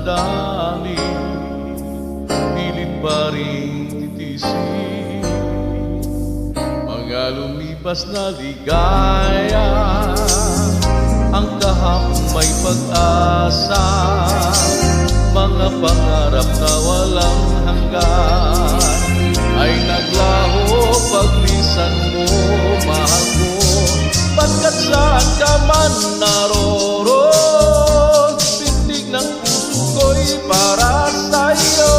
damdamin, pilit pa rin titisin mga lumipas na ligaya. Ang kahapon may pag-asa, mga pangarap na walang hanggan ay naglaho paglisan mo, mahal ko. Pagkat saan ka man naroon, pintig ng puso ko'y para sa'yo.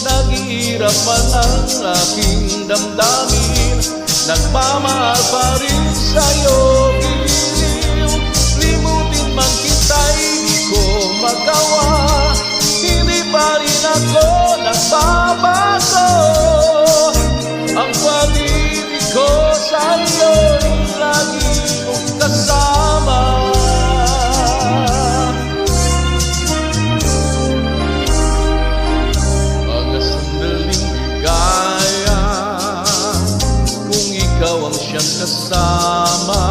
Naghihirap man ang aking damdamin, nagmamahal pa rin sa'yo. Giliw, limutin man kita'y di ko magawa, hindi pa rin ako nagbabago. Ang pag-ibig ko sa'yo'y lagi mong kasama. Mga sandaling ligaya, kung ikaw ang siyang kasama,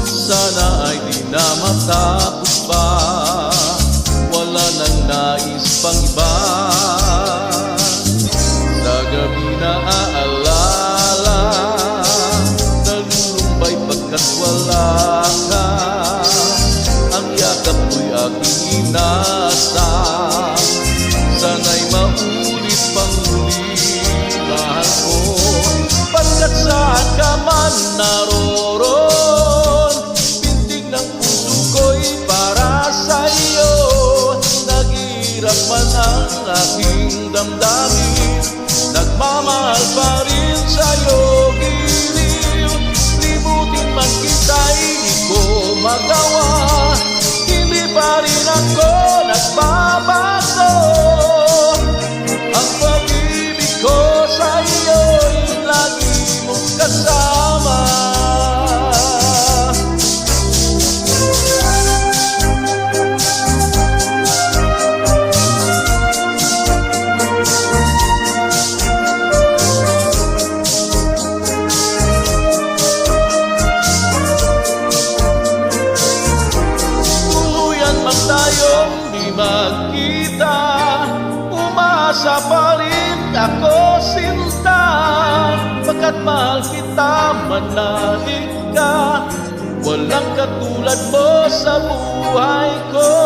sana ay di na matapos pa, wala nang nais pang iba. Sa gabi na aalala, nalulumbay pagkat wala ka. Ang yakap ko'y aking inasam, sana'y maulit pang muli, mahal ko. Pagkat saan ka man naroon, pintig ng puso ko'y para sa'yo. Naghihirap man ang aking damdamin, nagmamahal pa rin sa'yo. Giliw, limutin man kita'y di ko magawa, hindi pa rin ako nagbabago. Ang pag-ibig ko sa'yo'y lagi mong kasama. Tayong di magkita, umasa pa rin ako sinta. Pagkat mahal kita, manalig ka, walang katulad mo sa buhay ko.